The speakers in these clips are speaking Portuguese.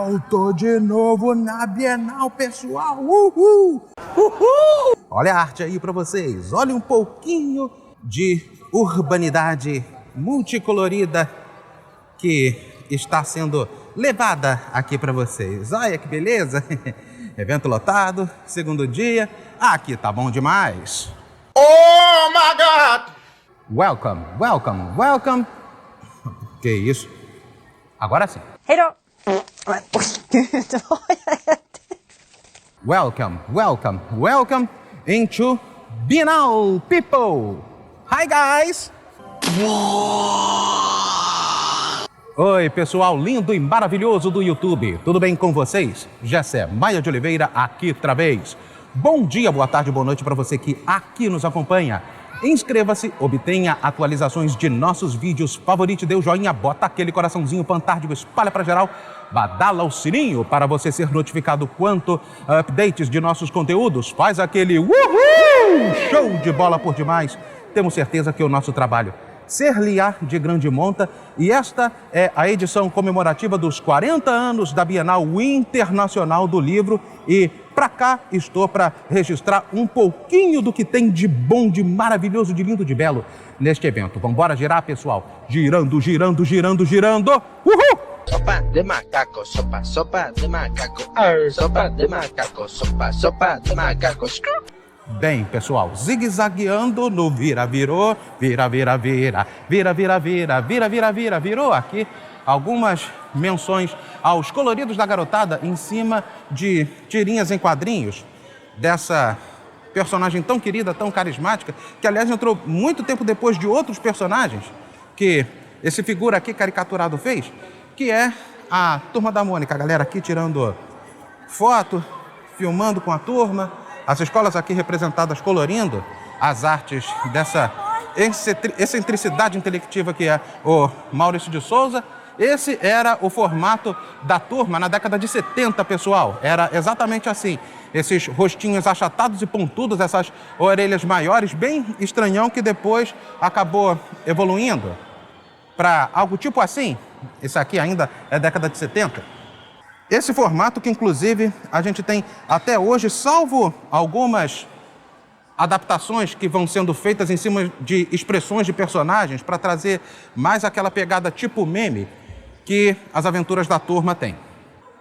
Bienal, tô de novo na Bienal, pessoal. Uhul! Uhul! Olha a arte aí pra vocês. Olha um pouquinho de urbanidade multicolorida que está sendo levada aqui pra vocês. Olha que beleza. Evento lotado, segundo dia. Aqui tá bom demais. Oh my God! Welcome, welcome, welcome. Que isso? Agora sim. Welcome, welcome, welcome into Bienal, people. Hi, guys. Oi, pessoal lindo e maravilhoso do YouTube. Tudo bem com vocês? Jessé Maia de Oliveira aqui outra vez. Bom dia, boa tarde, boa noite para você que aqui nos acompanha. Inscreva-se, obtenha atualizações de nossos vídeos, favorite, dê o joinha, bota aquele coraçãozinho fantártico, espalha para geral, badala o sininho para você ser notificado quanto a updates de nossos conteúdos, faz aquele uhul, show de bola por demais. Temos certeza que o nosso trabalho ser-lhe-á de grande monta e esta é a edição comemorativa dos 40 anos da Bienal Internacional do Livro e pra cá estou para registrar um pouquinho do que tem de bom, de maravilhoso, de lindo, de belo neste evento. Vamos embora girar, pessoal? Girando, girando, girando, girando. Uhul! Sopa de macaco, sopa de macaco, sopa de macaco, sopa de macaco. Bem, pessoal, zigue-zagueando no vira-virou, vira-vira-vira, vira-vira-vira, vira-vira-vira, virou aqui algumas menções aos coloridos da garotada em cima de tirinhas em quadrinhos dessa personagem tão querida, tão carismática, que aliás entrou muito tempo depois de outros personagens que esse figura aqui caricaturado fez, que é a Turma da Mônica, a galera aqui tirando foto, filmando com a turma, as escolas aqui representadas colorindo as artes dessa excentricidade intelectiva que é o Maurício de Souza. Esse era o formato da turma na década de 70, pessoal. Era exatamente assim. Esses rostinhos achatados e pontudos, essas orelhas maiores, bem estranhão, que depois acabou evoluindo para algo tipo assim. Esse aqui ainda é década de 70. Esse formato que, inclusive, a gente tem até hoje, salvo algumas adaptações que vão sendo feitas em cima de expressões de personagens para trazer mais aquela pegada tipo meme que as aventuras da turma têm.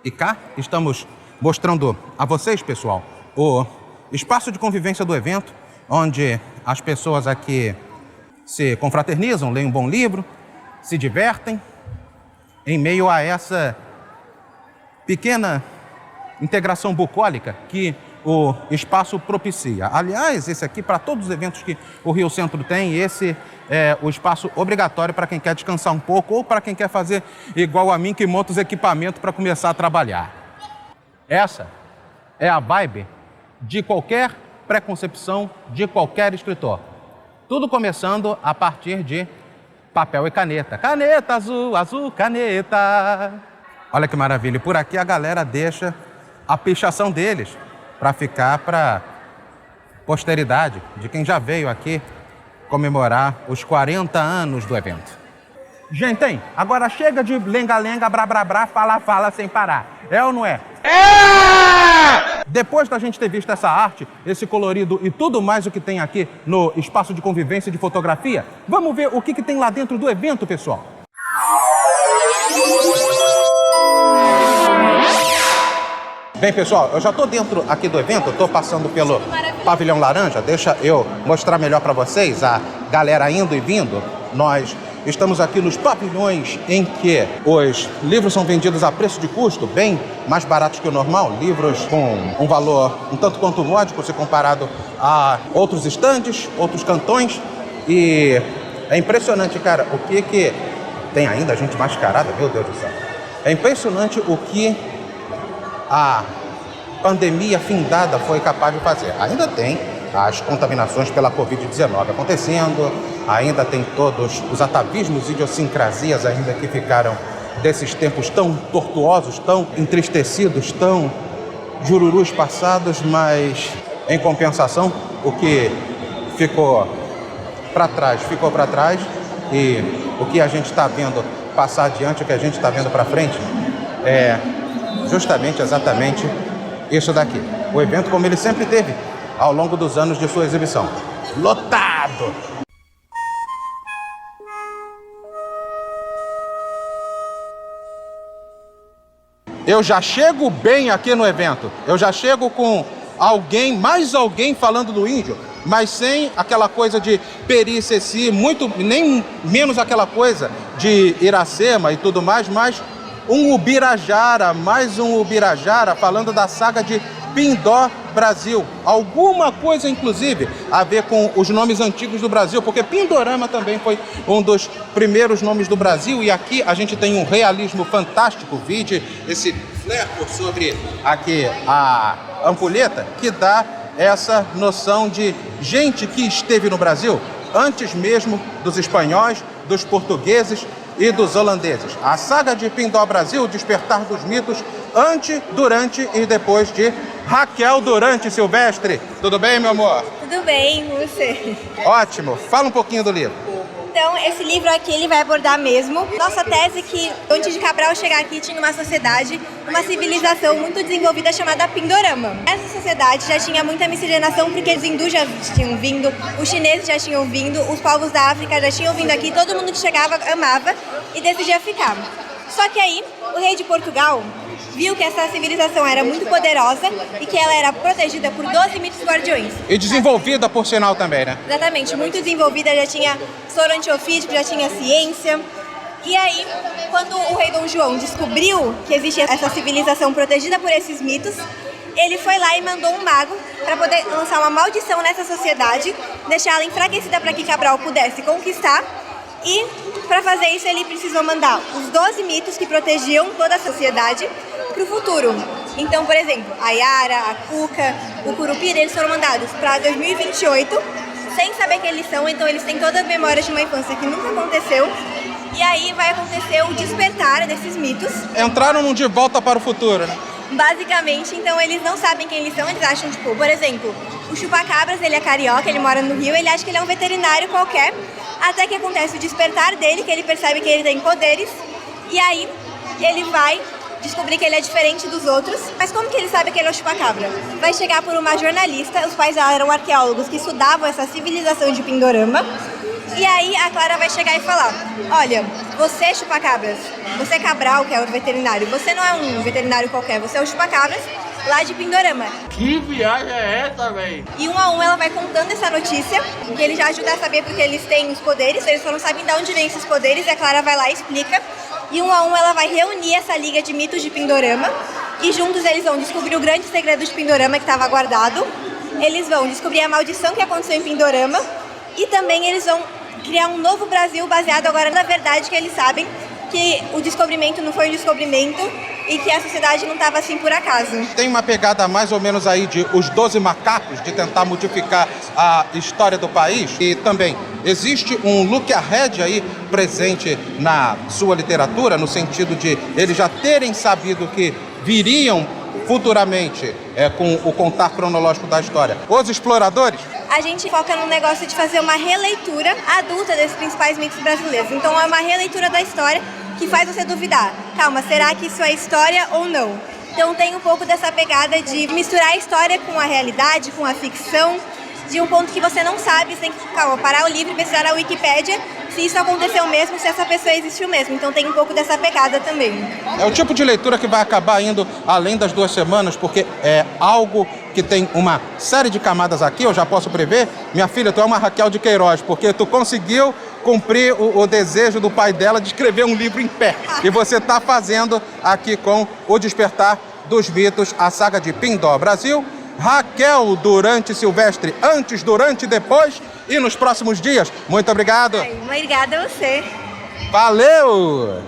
E cá estamos mostrando a vocês, pessoal, o espaço de convivência do evento, onde as pessoas aqui se confraternizam, leem um bom livro, se divertem, em meio a essa pequena integração bucólica que o espaço propicia. Aliás, esse aqui, para todos os eventos que o Rio Centro tem, esse é o espaço obrigatório para quem quer descansar um pouco ou para quem quer fazer igual a mim, que monta os equipamentos para começar a trabalhar. Essa é a vibe de qualquer preconcepção de qualquer escritor. Tudo começando a partir de papel e caneta. Caneta azul, azul, caneta. Olha que maravilha. E por aqui a galera deixa a pichação deles para ficar para posteridade de quem já veio aqui comemorar os 40 anos do evento. Gente, hein? Agora chega de lenga-lenga, brá-brá-brá, fala-fala sem parar. É ou não é? É! Depois da gente ter visto essa arte, esse colorido e tudo mais o que tem aqui no espaço de convivência e de fotografia, vamos ver o que tem lá dentro do evento, pessoal. Bem, pessoal, eu já estou dentro aqui do evento, estou passando pelo pavilhão laranja. Deixa eu mostrar melhor para vocês a galera indo e vindo. Nós estamos aqui nos pavilhões em que os livros são vendidos a preço de custo, bem mais baratos que o normal. Livros com um valor um tanto quanto módico se comparado a outros estandes, outros cantões. E é impressionante, cara, o que tem ainda gente mascarada, meu Deus do céu. É impressionante o que a pandemia findada foi capaz de fazer. Ainda tem as contaminações pela Covid-19 acontecendo, ainda tem todos os atavismos e idiosincrasias ainda que ficaram desses tempos tão tortuosos, tão entristecidos, tão jururus passados, mas em compensação o que ficou para trás e o que a gente está vendo passar adiante, o que a gente está vendo para frente é justamente, exatamente isso daqui. O evento como ele sempre teve ao longo dos anos de sua exibição. Lotado! Eu já chego bem aqui no evento. Eu já chego com alguém, mais alguém falando do índio, mas sem aquela coisa de Peri-Ceci, muito, nem menos aquela coisa de Iracema e tudo mais, mas um Ubirajara, mais um Ubirajara falando da saga de Pindó Brasil. Alguma coisa, inclusive, a ver com os nomes antigos do Brasil, porque Pindorama também foi um dos primeiros nomes do Brasil, e aqui a gente tem um realismo fantástico, vide esse flerco sobre aqui a ampulheta, que dá essa noção de gente que esteve no Brasil antes mesmo dos espanhóis, dos portugueses e dos holandeses. A saga de Pindó Brasil, Despertar dos Mitos, antes, durante e depois de Raquel Durante Silvestre. Tudo bem, meu amor? Tudo bem, e você? Ótimo. Fala um pouquinho do livro. Então, esse livro aqui, ele vai abordar mesmo nossa tese que, antes de Cabral chegar aqui, tinha uma sociedade, uma civilização muito desenvolvida chamada Pindorama. Essa sociedade já tinha muita miscigenação, porque os hindus já tinham vindo, os chineses já tinham vindo, os povos da África já tinham vindo aqui, todo mundo que chegava amava e decidia ficar. Só que aí, o rei de Portugal viu que essa civilização era muito poderosa e que ela era protegida por 12 mitos guardiões. E desenvolvida, por sinal, também, né? Exatamente, muito desenvolvida, já tinha soro antiofídico, já tinha ciência. E aí, quando o rei Dom João descobriu que existia essa civilização protegida por esses mitos, ele foi lá e mandou um mago para poder lançar uma maldição nessa sociedade, deixá-la enfraquecida para que Cabral pudesse conquistar. E, para fazer isso, ele precisou mandar os 12 mitos que protegiam toda a sociedade para o futuro. Então, por exemplo, a Yara, a Cuca, o Curupira, eles foram mandados para 2028, sem saber quem eles são, então eles têm todas as memórias de uma infância que nunca aconteceu. E aí vai acontecer o despertar desses mitos. Entraram num De Volta para o Futuro, né? Basicamente, então eles não sabem quem eles são, eles acham, tipo, por exemplo, o Chupacabras, ele é carioca, ele mora no Rio, ele acha que ele é um veterinário qualquer, até que acontece o despertar dele, que ele percebe que ele tem poderes, e aí ele vai descobrir que ele é diferente dos outros. Mas como que ele sabe que ele é o Chupacabra? Vai chegar por uma jornalista, os pais dela eram arqueólogos que estudavam essa civilização de Pindorama, e aí a Clara vai chegar e falar: olha, você, Chupacabras, você Cabral, que é o veterinário, você não é um veterinário qualquer, você é o Chupacabras lá de Pindorama. Que viagem é essa, velho? E um a um ela vai contando essa notícia, que ele já ajuda a saber porque eles têm os poderes, eles só não sabem de onde vêm esses poderes, e a Clara vai lá e explica. E um a um ela vai reunir essa liga de mitos de Pindorama, e juntos eles vão descobrir o grande segredo de Pindorama que estava guardado, eles vão descobrir a maldição que aconteceu em Pindorama, e também eles vão criar um novo Brasil baseado agora na verdade, que eles sabem que o descobrimento não foi um descobrimento e que a sociedade não estava assim por acaso. Tem uma pegada mais ou menos aí de Os 12 Macacos, de tentar modificar a história do país. E também existe um look ahead aí presente na sua literatura, no sentido de eles já terem sabido que viriam futuramente com o contar cronológico da história. Os exploradores. A gente foca no negócio de fazer uma releitura adulta desses principais mitos brasileiros. Então é uma releitura da história que faz você duvidar. Calma, será que isso é história ou não? Então tem um pouco dessa pegada de misturar a história com a realidade, com a ficção, de um ponto que você não sabe, você tem que, calma, parar o livro e pesquisar na Wikipédia se isso aconteceu mesmo, se essa pessoa existiu mesmo. Então tem um pouco dessa pegada também. É o tipo de leitura que vai acabar indo além das 2 semanas, porque é algo que tem uma série de camadas aqui, eu já posso prever. Minha filha, tu é uma Raquel de Queiroz, porque tu conseguiu cumprir o desejo do pai dela de escrever um livro em pé. E você está fazendo aqui com O Despertar dos Mitos, a saga de Pindó Brasil. Raquel Durante Silvestre, antes, durante e depois, e nos próximos dias. Muito obrigado. Obrigada a você. Valeu!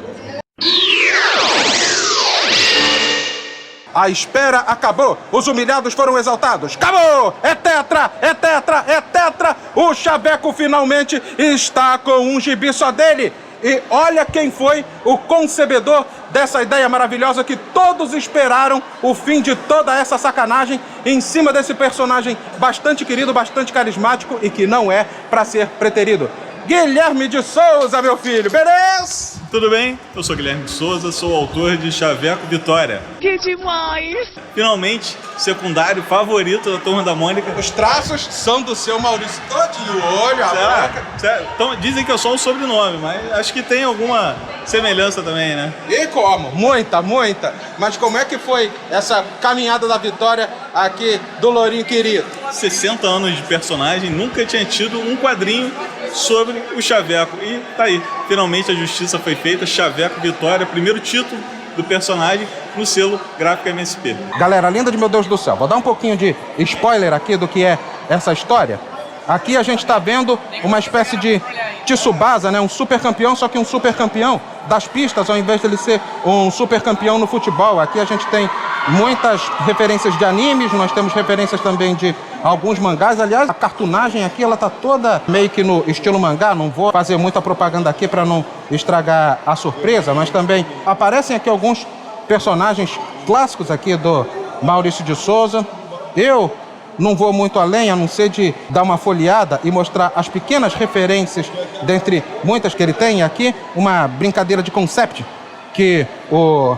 A espera acabou, os humilhados foram exaltados. Acabou! É tetra, é tetra, é tetra! O Chaveco finalmente está com um gibi só dele. E olha quem foi o concebedor dessa ideia maravilhosa que todos esperaram o fim de toda essa sacanagem em cima desse personagem bastante querido, bastante carismático e que não é para ser preterido. Guilherme de Souza, meu filho, beleza? Tudo bem? Eu sou Guilherme de Souza, sou autor de Chaveco Vitória. Que demais! Finalmente, secundário favorito da Turma da Mônica. Os traços são do seu Maurício todinho, o olho, a boca. Então, dizem que é só um sobrenome, mas acho que tem alguma semelhança também, né? E como? Muita, muita. Mas como é que foi essa caminhada da vitória aqui do Lourinho querido? 60 anos de personagem, nunca tinha tido um quadrinho sobre o Chaveco. E tá aí, finalmente a justiça foi feita, Chaveco Vitória, primeiro título do personagem no selo Gráfica MSP. Galera, linda de meu Deus do céu, vou dar um pouquinho de spoiler aqui do que é essa história. Aqui a gente está vendo uma espécie de Tsubasa, né? Um super campeão, só que um super campeão das pistas, ao invés dele ser um super campeão no futebol. Aqui a gente tem muitas referências de animes, nós temos referências também de alguns mangás. Aliás, a cartunagem aqui, ela tá toda meio que no estilo mangá. Não vou fazer muita propaganda aqui para não estragar a surpresa, mas também aparecem aqui alguns personagens clássicos aqui do Maurício de Souza. Eu não vou muito além, a não ser de dar uma folheada e mostrar as pequenas referências, dentre muitas que ele tem. Aqui, uma brincadeira de concept, que o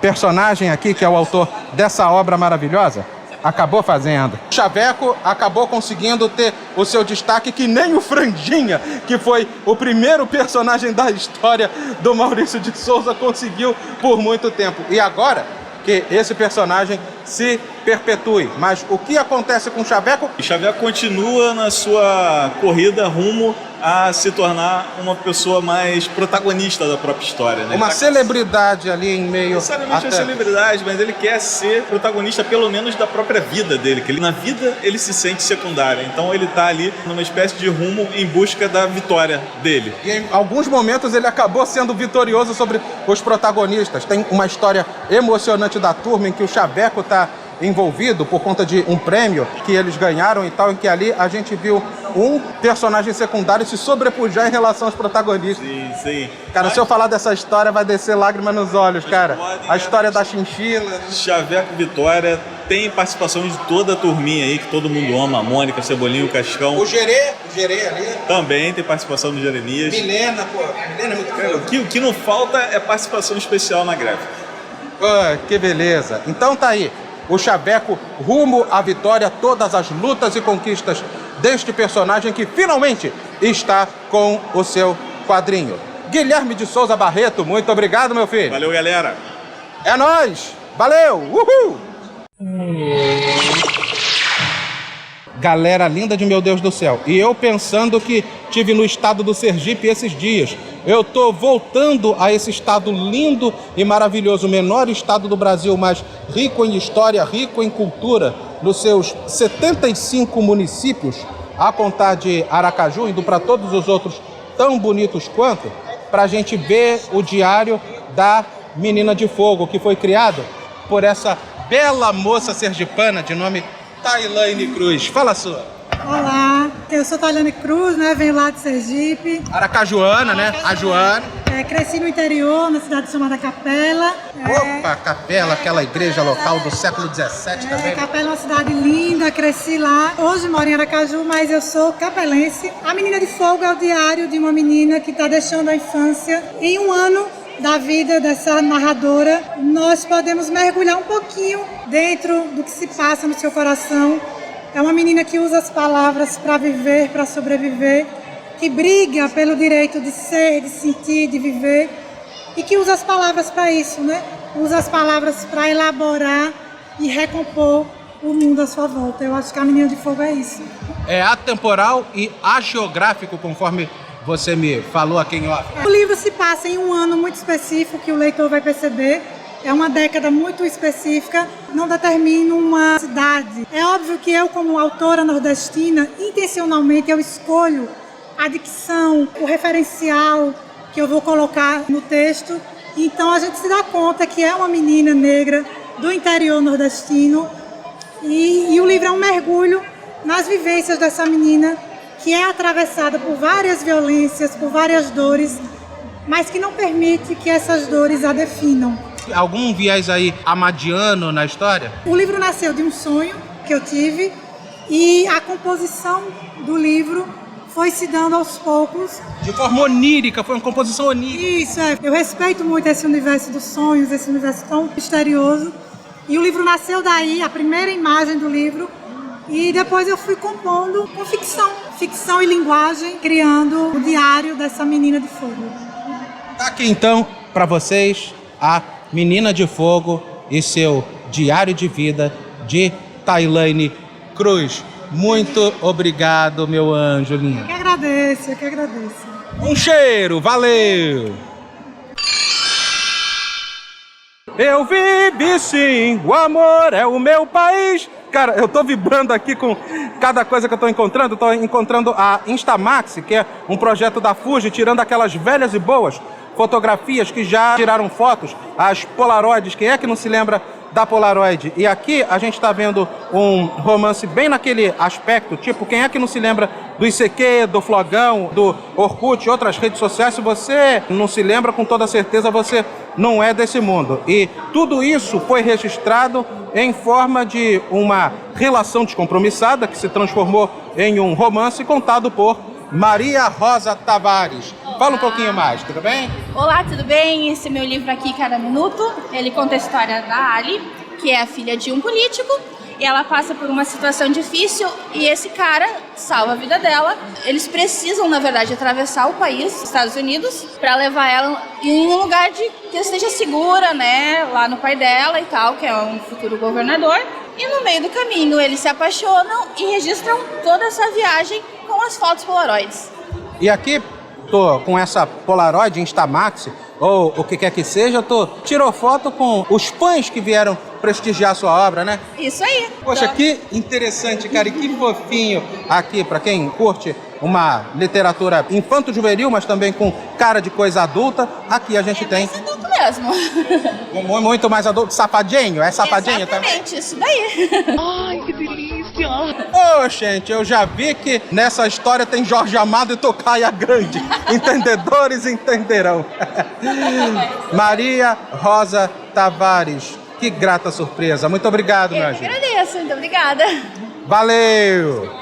personagem aqui, que é o autor dessa obra maravilhosa, acabou fazendo. O Chaveco acabou conseguindo ter o seu destaque que nem o Franjinha, que foi o primeiro personagem da história do Maurício de Souza, conseguiu por muito tempo. E agora que esse personagem se perpetue. Mas o que acontece com o Chaveco? O Chaveco continua na sua corrida rumo a se tornar uma pessoa mais protagonista da própria história, né? Uma celebridade ali em meio... Não necessariamente uma celebridade, mas ele quer ser protagonista pelo menos da própria vida dele, que ele, na vida ele se sente secundário, então ele tá ali numa espécie de rumo em busca da vitória dele. E em alguns momentos ele acabou sendo vitorioso sobre os protagonistas. Tem uma história emocionante da turma em que o Chaveco tá envolvido por conta de um prêmio que eles ganharam e tal, em que ali a gente viu um personagem secundário se sobrepujar em relação aos protagonistas. Sim, sim. Cara, se eu falar dessa história, vai descer lágrima nos olhos, cara. A história da chinchila. Chaveco Vitória tem participação de toda a turminha aí, que todo mundo ama, a Mônica, Cebolinha, o Cascão. O Gerê ali. Também tem participação do Jeremias. Milena, pô. Milena é muito Cara, o que não falta é participação especial na gráfica. Que beleza. Então tá aí. O Chaveco rumo à vitória, todas as lutas e conquistas deste personagem que finalmente está com o seu quadrinho. Guilherme de Souza Barreto, muito obrigado, meu filho. Valeu, galera. É nóis. Valeu. Uhul. Galera linda de meu Deus do céu. E eu pensando que tive no estado do Sergipe esses dias. Eu tô voltando a esse estado lindo e maravilhoso, o menor estado do Brasil, mas rico em história, rico em cultura, nos seus 75 municípios, a contar de Aracaju, indo para todos os outros tão bonitos quanto, para a gente ver o diário da Menina de Fogo, que foi criado por essa bela moça sergipana de nome Tailane Cruz. Fala a sua. Olá, eu sou Tailane Cruz, né? Venho lá de Sergipe. Aracajuana, né? A Joana. Cresci no interior, na cidade chamada Capela. Opa, Capela, aquela igreja local do século XVII também. Capela é uma cidade linda, cresci lá. Hoje moro em Aracaju, mas eu sou capelense. A Menina de Fogo é o diário de uma menina que está deixando a infância. Em um ano da vida dessa narradora, nós podemos mergulhar um pouquinho dentro do que se passa no seu coração. É uma menina que usa as palavras para viver, para sobreviver, que briga pelo direito de ser, de sentir, de viver, e que usa as palavras para isso, né? Usa as palavras para elaborar e recompor o mundo à sua volta. Eu acho que a Menina de Fogo é isso. É atemporal e agiográfico, conforme você me falou aqui em off. O livro se passa em um ano muito específico que o leitor vai perceber. É uma década muito específica, não determina uma cidade. É óbvio que eu, como autora nordestina, intencionalmente eu escolho a dicção, o referencial que eu vou colocar no texto. Então a gente se dá conta que é uma menina negra do interior nordestino e o livro é um mergulho nas vivências dessa menina que é atravessada por várias violências, por várias dores, mas que não permite que essas dores a definam. Algum viés aí amadiano na história? O livro nasceu de um sonho que eu tive e a composição do livro foi se dando aos poucos. De forma onírica, foi uma composição onírica. Isso, eu respeito muito esse universo dos sonhos, esse universo tão misterioso. E o livro nasceu daí, a primeira imagem do livro. E depois eu fui compondo com ficção e linguagem, criando o diário dessa menina de fogo. Tá aqui então, para vocês, a Menina de Fogo e seu diário de vida de Tailane Cruz. Muito obrigado, meu anjo lindo. Eu que agradeço, eu que agradeço. Um cheiro, valeu! Eu vivi sim, o amor é o meu país. Cara, eu tô vibrando aqui com cada coisa que eu tô encontrando. Tô encontrando a Instamax, que é um projeto da Fuji, tirando aquelas velhas e boas fotografias que já tiraram fotos, as Polaroids. Quem é que não se lembra da Polaroid? E aqui a gente está vendo um romance bem naquele aspecto, tipo, quem é que não se lembra do ICQ, do Flogão, do Orkut e outras redes sociais? Se você não se lembra, com toda certeza você não é desse mundo. E tudo isso foi registrado em forma de uma relação descompromissada que se transformou em um romance contado por Maria Rosa Tavares. Fala um pouquinho mais, tudo bem? Olá, tudo bem? Esse é meu livro aqui, Cada Minuto. Ele conta a história da Ali, que é a filha de um político. E ela passa por uma situação difícil e esse cara salva a vida dela. Eles precisam, na verdade, atravessar o país, Estados Unidos, para levar ela em um lugar que esteja segura, né? Lá no pai dela e tal, que é um futuro governador. E no meio do caminho eles se apaixonam e registram toda essa viagem com as fotos Polaroids. E aqui tô com essa Polaroid Instamax, ou o que quer que seja, tirou foto com os fãs que vieram prestigiar sua obra, né? Isso aí. Poxa, que interessante, cara, e que fofinho aqui, para quem curte uma literatura infanto-juvenil, mas também com cara de coisa adulta, aqui a gente tem... Mais adulto mesmo. Muito mais adulto, safadinho, é safadinho também? Exatamente, isso daí. Ai, que delícia! Ô, gente, eu já vi que nessa história tem Jorge Amado e Tocaia Grande. Entendedores entenderão. Maria Rosa Tavares, que grata surpresa. Muito obrigado, meu anjo. Eu agradeço, muito obrigada. Valeu!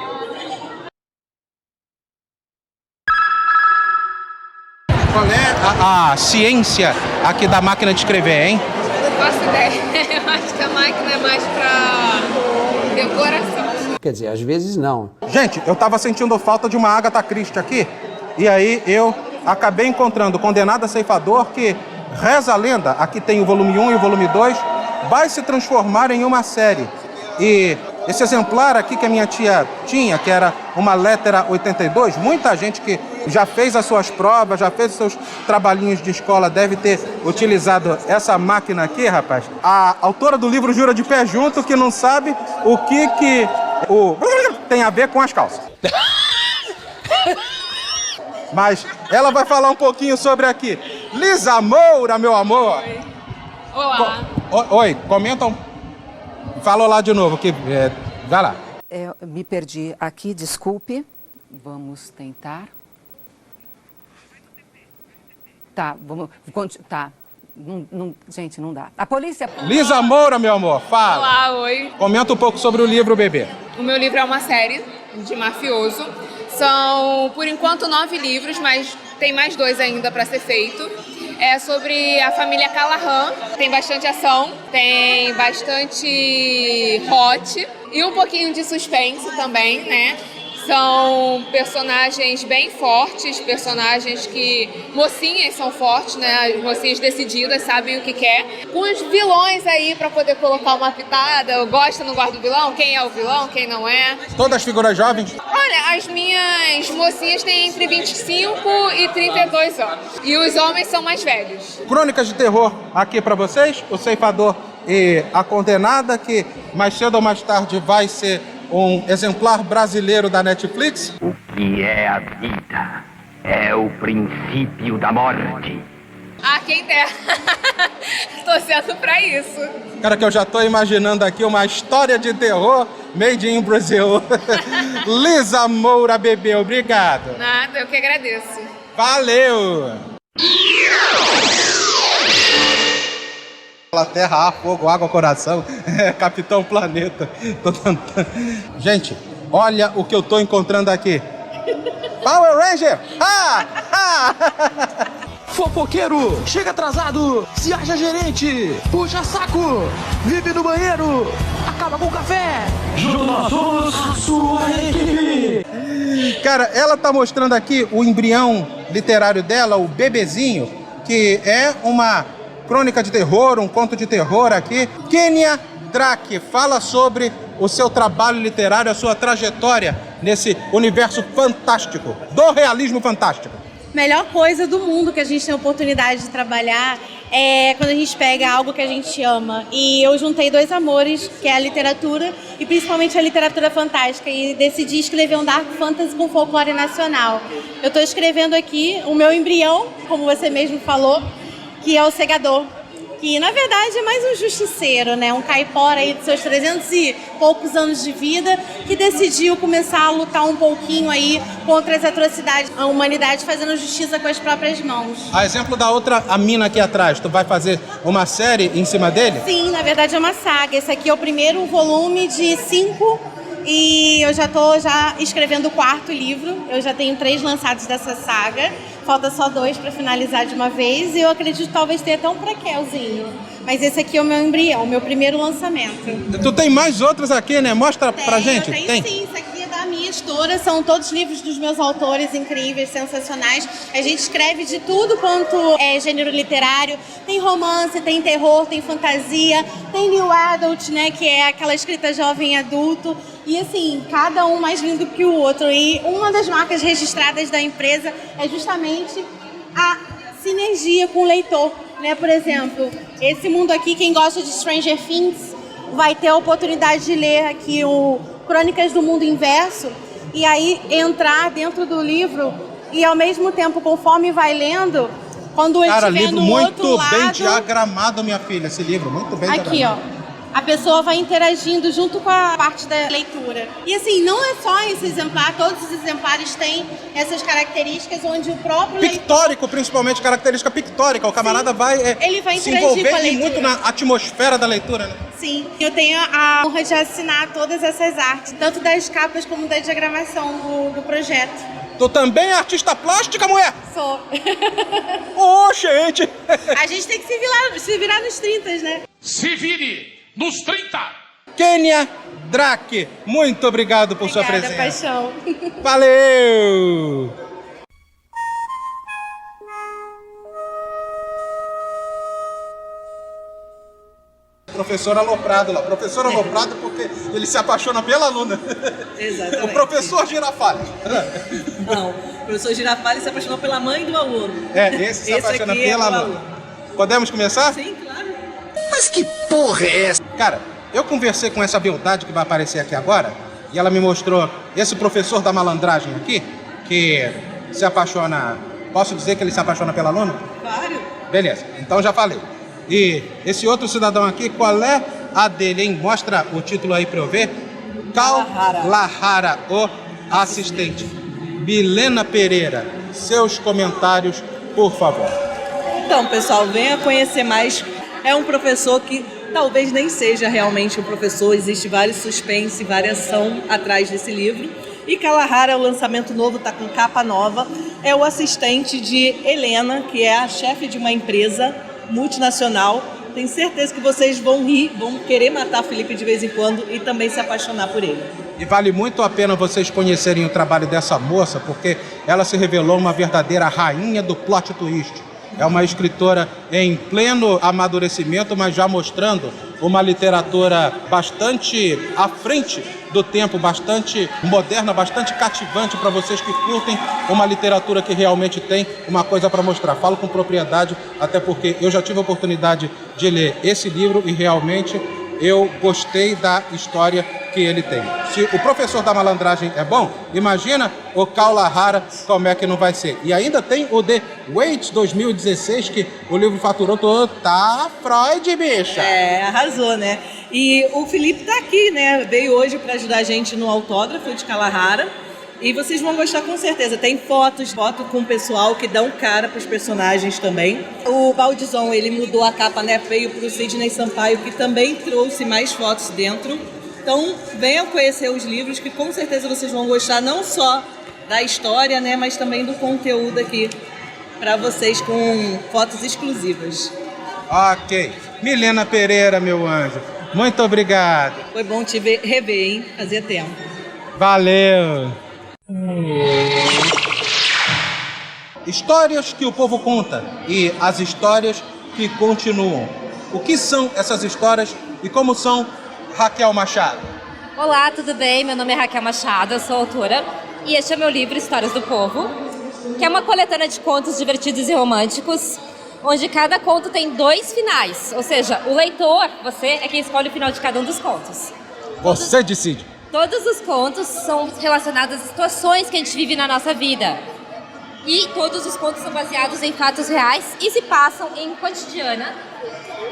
Qual é a ciência aqui da máquina de escrever, hein? Não faço ideia. Eu acho que a máquina é mais pra decoração. Quer dizer, às vezes não. Gente, eu tava sentindo falta de uma Agatha Christie aqui, e aí eu acabei encontrando Condenado a Ceifador, que reza a lenda, aqui tem o volume 1 e o volume 2, vai se transformar em uma série. E esse exemplar aqui que a minha tia tinha, que era uma Lettera 82, muita gente que já fez as suas provas, já fez os seus trabalhinhos de escola, deve ter utilizado essa máquina aqui, rapaz. A autora do livro jura de pé junto que não sabe o que tem a ver com as calças. Mas ela vai falar um pouquinho sobre aqui. Lisa Moura, meu amor. Oi. Olá. Oi, comentam. Fala lá de novo, que vai lá. Me perdi aqui, desculpe. Vamos tentar. Tá, vamos. Tá. Gente, não dá. A polícia. Lisa Moura, meu amor, fala. Olá, oi. Comenta um pouco sobre o livro, bebê. O meu livro é uma série de mafioso. São, por enquanto, 9 livros, mas tem mais 2 ainda para ser feito. É sobre a família Callahan. Tem bastante ação, tem bastante hot e um pouquinho de suspense também, né? São personagens bem fortes, personagens que... Mocinhas são fortes, né? As mocinhas decididas, sabem o que quer. Com os vilões aí pra poder colocar uma pitada. Gosta, não gosta do vilão? Quem é o vilão, quem não é? Todas as figuras jovens? Olha, as minhas mocinhas têm entre 25 e 32 anos. E os homens são mais velhos. Crônicas de terror aqui pra vocês. O Ceifador e a Condenada, que mais cedo ou mais tarde vai ser um exemplar brasileiro da Netflix. O que é a vida? É o princípio da morte. Ah, quem der. Torcendo pra isso. Cara, que eu já tô imaginando aqui uma história de terror made in Brasil. Lisa Moura, bebê, obrigado. Nada, eu que agradeço. Valeu! Terra, ar, fogo, água, coração, Capitão Planeta. Tô tentando. Gente, olha o que eu tô encontrando aqui. Power Ranger! Fofoqueiro, chega atrasado, se acha gerente, puxa saco, vive no banheiro, acaba com o café. Juntos nós somos a sua equipe. Cara, ela tá mostrando aqui o embrião literário dela, o bebezinho, que é uma crônica de terror, um conto de terror aqui. Kênia Drake fala sobre o seu trabalho literário, a sua trajetória nesse universo fantástico, do realismo fantástico. Melhor coisa do mundo que a gente tem a oportunidade de trabalhar é quando a gente pega algo que a gente ama. E eu juntei dois amores, que é a literatura e principalmente a literatura fantástica, e decidi escrever um dark fantasy com folclore nacional. Eu estou escrevendo aqui o meu embrião, como você mesmo falou, que é o Segador, que na verdade é mais um justiceiro, né? Um caipora aí de seus 300 e poucos anos de vida, que decidiu começar a lutar um pouquinho aí contra as atrocidades da humanidade, fazendo justiça com as próprias mãos. A exemplo da outra, a mina aqui atrás, tu vai fazer uma série em cima dele? Sim, na verdade é uma saga. Esse aqui é o primeiro volume de 5 e eu já estou escrevendo o 4º livro. Eu já tenho 3 lançados dessa saga. Falta só 2 para finalizar de uma vez e eu acredito talvez ter até um prequelzinho. Mas esse aqui é o meu embrião, o meu primeiro lançamento. Tu tem mais outros aqui, né? Mostra pra gente. Tem sim, isso aqui é da minha editora, são todos livros dos meus autores incríveis, sensacionais. A gente escreve de tudo quanto é gênero literário. Tem romance, tem terror, tem fantasia, tem new adult, né? Que é aquela escrita jovem adulto. E assim, cada um mais lindo que o outro. E uma das marcas registradas da empresa é justamente a sinergia com o leitor, né? Por exemplo, esse mundo aqui, quem gosta de Stranger Things vai ter a oportunidade de ler aqui o Crônicas do Mundo Inverso e aí entrar dentro do livro e ao mesmo tempo, conforme vai lendo, quando ele estiver livro no outro muito lado... bem diagramado, minha filha, esse livro, muito bem Aqui, diagramado. ó. A pessoa vai interagindo junto com a parte da leitura. E assim, não é só esse exemplar, todos os exemplares têm essas características onde o próprio Pictórico, principalmente, característica pictórica. O camarada ele vai se interagir envolver com a leitura. muito na atmosfera da leitura, né? Sim, eu tenho a honra de assinar todas essas artes, tanto das capas como da diagramação do projeto. Tu também é artista plástica, mulher? Sou. Ô, gente! A gente tem que se virar nos 30, né? Se vire nos 30! Kênia Drake, muito obrigado por sua presença. Paixão. Valeu! Professor aloprado lá. Professor aloprado porque ele se apaixona pela aluna. Exatamente. O professor Girafales. Não, o professor Girafales se apaixonou pela mãe do aluno. Esse se apaixona pela aluna. Podemos começar? Sim, claro. Mas que porra é essa? Cara, eu conversei com essa beldade que vai aparecer aqui agora e ela me mostrou esse professor da malandragem aqui, que se apaixona... Posso dizer que ele se apaixona pela aluna? Claro. Beleza, então já falei. E esse outro cidadão aqui, qual é a dele, hein? Mostra o título aí pra eu ver. Kalahara, o assistente. Milena Pereira, seus comentários, por favor. Então, pessoal, venha conhecer mais. É um professor que talvez nem seja realmente um professor. Existe vários suspense, variação atrás desse livro. E Kalahara, o lançamento novo, está com capa nova. É o assistente de Helena, que é a chefe de uma empresa multinacional. Tenho certeza que vocês vão rir, vão querer matar Felipe de vez em quando e também se apaixonar por ele. E vale muito a pena vocês conhecerem o trabalho dessa moça, porque ela se revelou uma verdadeira rainha do plot twist. É uma escritora em pleno amadurecimento, mas já mostrando uma literatura bastante à frente do tempo, bastante moderna, bastante cativante para vocês que curtem uma literatura que realmente tem uma coisa para mostrar. Falo com propriedade, até porque eu já tive a oportunidade de ler esse livro e realmente eu gostei da história que ele tem. Se o professor da malandragem é bom, imagina o Kalahara como é que não vai ser. E ainda tem o The Wait 2016, que o livro faturou todo. Tá Freud, bicha! É, arrasou, né? E o Felipe tá aqui, né? Veio hoje para ajudar a gente no autógrafo de Kalahara. E vocês vão gostar com certeza. Tem foto com o pessoal que dão cara para os personagens também. O Baldizon, ele mudou a capa, né? Veio para o Sidney Sampaio, que também trouxe mais fotos dentro. Então, venham conhecer os livros, que com certeza vocês vão gostar, não só da história, né, mas também do conteúdo aqui para vocês com fotos exclusivas. Ok. Milena Pereira, meu anjo, muito obrigado. Foi bom te rever, hein? Fazia tempo. Valeu. Histórias que o povo conta e as histórias que continuam. O que são essas histórias e como são, Raquel Machado? Olá, tudo bem? Meu nome é Raquel Machado, eu sou autora e este é meu livro Histórias do Povo, que é uma coletânea de contos divertidos e românticos, onde cada conto tem 2 finais, ou seja, o leitor, você, é quem escolhe o final de cada um dos contos. Você decide. Todos os contos são relacionados a situações que a gente vive na nossa vida. E todos os contos são baseados em fatos reais e se passam em Cotidiana,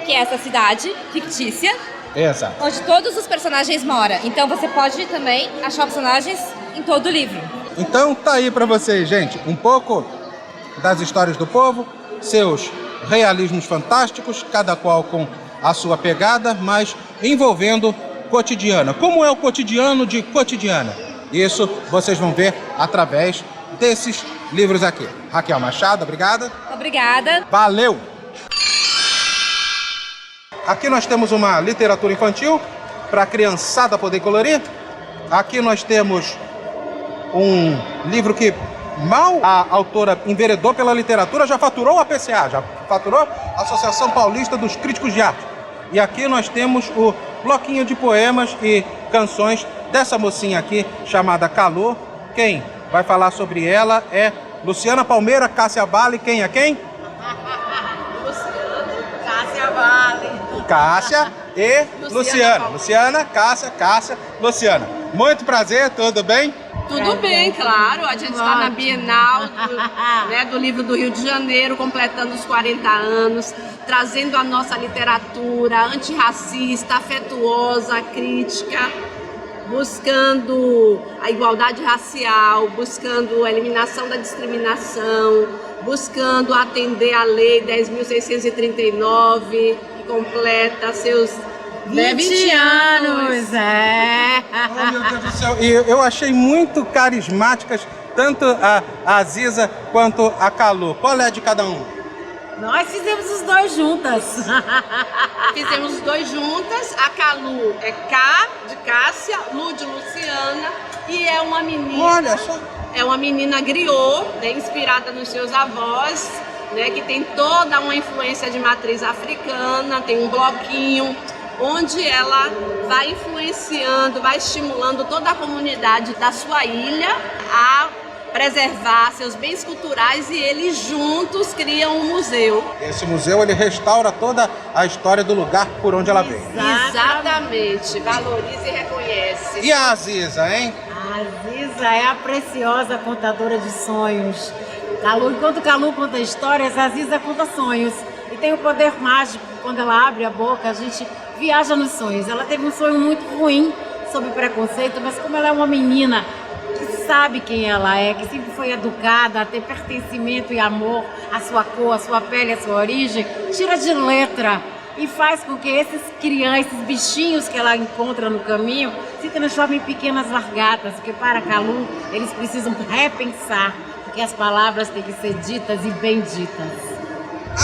que é essa cidade fictícia, Exato. onde todos os personagens moram. Então você pode também achar personagens em todo o livro. Então tá aí pra vocês, gente, um pouco das histórias do povo, seus realismos fantásticos, cada qual com a sua pegada, mas envolvendo Cotidiana. Como é o cotidiano de Cotidiana? Isso vocês vão ver através desses livros aqui. Raquel Machado, obrigada. Obrigada. Valeu! Aqui nós temos uma literatura infantil para a criançada poder colorir. Aqui nós temos um livro que mal a autora enveredou pela literatura, já faturou a PCA, já faturou a Associação Paulista dos Críticos de Arte. E aqui nós temos o bloquinho de poemas e canções dessa mocinha aqui, chamada Calor. Quem vai falar sobre ela é Luciana Palmeira, Cássia Vale. Quem é quem? Cássia Vale. Cássia e Luciana. Luciana, Cássia, Luciana. Muito prazer, tudo bem? Tudo bem, claro. A gente está na Bienal do livro do Rio de Janeiro, completando os 40 anos, trazendo a nossa literatura antirracista, afetuosa, crítica, buscando a igualdade racial, buscando a eliminação da discriminação, buscando atender a Lei 10.639, que completa seus 20 anos. Oh, meu Deus do céu. E eu achei muito carismáticas tanto a Aziza quanto a Calu. Qual é de cada um? Nós fizemos os 2 juntas. Fizemos os 2 juntas. A Calu é K de Cássia, Lu de Luciana, e é uma menina. Olha só. É uma menina griot, né, inspirada nos seus avós, né, que tem toda uma influência de matriz africana, tem um bloquinho onde ela vai influenciando, vai estimulando toda a comunidade da sua ilha a preservar seus bens culturais e eles juntos criam um museu. Esse museu ele restaura toda a história do lugar por onde ela veio. Exatamente, valoriza e reconhece. E a Aziza, hein? A Aziza é a preciosa contadora de sonhos. Enquanto Calu conta histórias, a Aziza conta sonhos. E tem o poder mágico, quando ela abre a boca, a gente viaja nos sonhos. Ela teve um sonho muito ruim sobre preconceito, mas como ela é uma menina que sabe quem ela é, que sempre foi educada a ter pertencimento e amor à sua cor, à sua pele, à sua origem, tira de letra e faz com que esses bichinhos que ela encontra no caminho se transformem em pequenas largatas, porque para Calu eles precisam repensar, porque as palavras têm que ser ditas e bem ditas.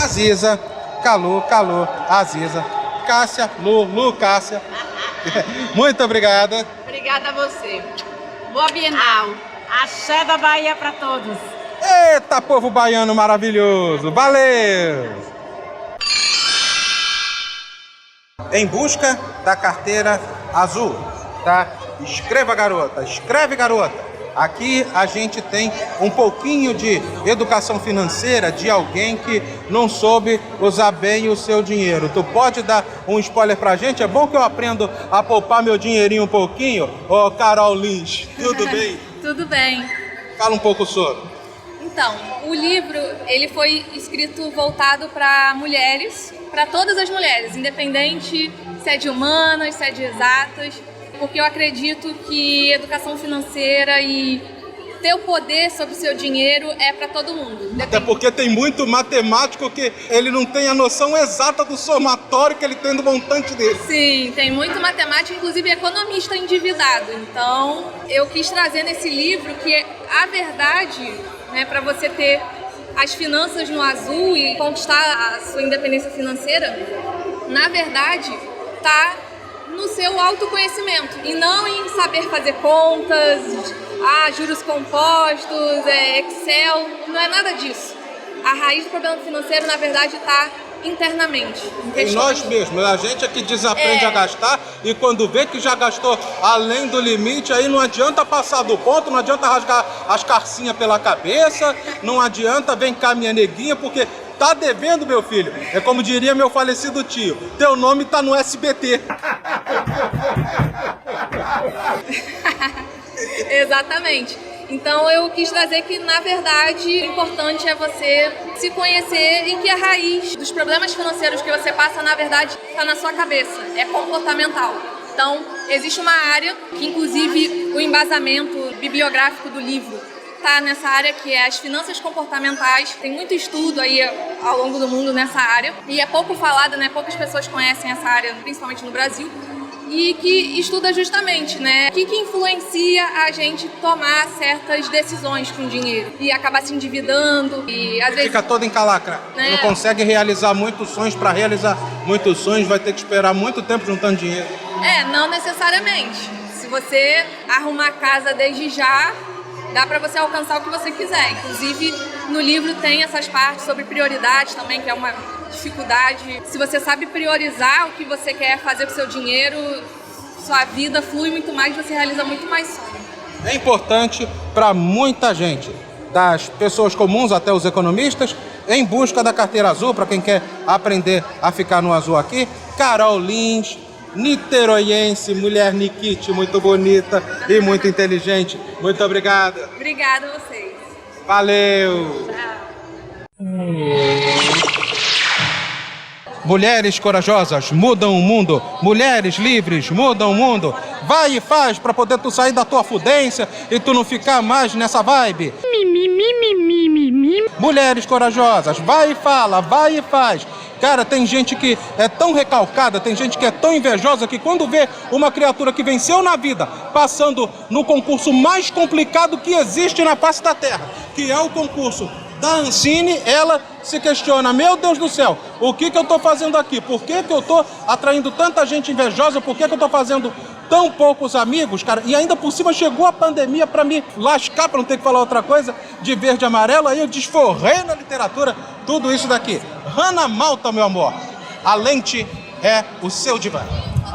Aziza, Calu, Aziza, Cássia, Lu, Cássia. Muito obrigada. Obrigada a você. Boa Bienal. Axé da Bahia para todos. Eita, povo baiano maravilhoso. Valeu! Em busca da carteira azul, tá? Escreva, garota. Escreve, garota. Aqui a gente tem um pouquinho de educação financeira de alguém que não soube usar bem o seu dinheiro. Tu pode dar um spoiler pra gente? É bom que eu aprendo a poupar meu dinheirinho um pouquinho. Ô, Carol Lins, tudo bem? Tudo bem. Fala um pouco sobre. Então, o livro ele foi escrito voltado para mulheres, para todas as mulheres, independente se é de humanas, se é de exatas, porque eu acredito que educação financeira e ter o poder sobre o seu dinheiro é para todo mundo. Até porque tem muito matemático que ele não tem a noção exata do somatório que ele tem do montante dele. Sim, tem muito matemático, inclusive economista endividado. Então, eu quis trazer nesse livro que a verdade, né, para você ter as finanças no azul e conquistar a sua independência financeira, na verdade, tá no seu autoconhecimento e não em saber fazer contas, juros compostos, Excel, não é nada disso. A raiz do problema financeiro, na verdade, está internamente. Em nós mesmos, a gente é que desaprende a gastar e quando vê que já gastou além do limite, aí não adianta passar do ponto, não adianta rasgar as carcinhas pela cabeça, não adianta, vem cá minha neguinha, porque tá devendo, meu filho. É como diria meu falecido tio, teu nome tá no SBT. Exatamente. Então eu quis trazer que, na verdade, o importante é você se conhecer e que a raiz dos problemas financeiros que você passa, na verdade, está na sua cabeça, é comportamental. Então, existe uma área que, inclusive, o embasamento bibliográfico do livro está nessa área, que é as finanças comportamentais. Tem muito estudo aí ao longo do mundo nessa área e é pouco falada, né? Poucas pessoas conhecem essa área, principalmente no Brasil. E que estuda justamente, né, o que influencia a gente tomar certas decisões com dinheiro e acabar se endividando e às vezes... Fica todo encalacra, né? Não consegue realizar muitos sonhos, para realizar muitos sonhos vai ter que esperar muito tempo juntando dinheiro. Não necessariamente. Se você arrumar a casa desde já, dá para você alcançar o que você quiser. Inclusive, no livro tem essas partes sobre prioridades também, que é uma dificuldade. Se você sabe priorizar o que você quer fazer com o seu dinheiro, sua vida flui muito mais, você realiza muito mais sonhos. É importante para muita gente, das pessoas comuns até os economistas, em busca da carteira azul, para quem quer aprender a ficar no azul aqui. Carol Lins, niteroiense, mulher Nikite, muito bonita e muito inteligente. Muito obrigado. Obrigada a vocês. Valeu. Tchau. Mulheres corajosas mudam o mundo. Mulheres livres mudam o mundo. Vai e faz para poder tu sair da tua fudência e tu não ficar mais nessa vibe. Mulheres corajosas, vai e fala, vai e faz. Cara, tem gente que é tão recalcada, tem gente que é tão invejosa que quando vê uma criatura que venceu na vida passando no concurso mais complicado que existe na face da Terra, que é o concurso da Ancine, ela se questiona, meu Deus do céu, o que eu tô fazendo aqui? Por que eu tô atraindo tanta gente invejosa? Por que eu tô fazendo tão poucos amigos, cara? E ainda por cima chegou a pandemia para me lascar, para não ter que falar outra coisa, de verde e amarelo, aí eu desforrei na literatura tudo isso daqui. Hannah Malta, meu amor, a lente é o seu divã.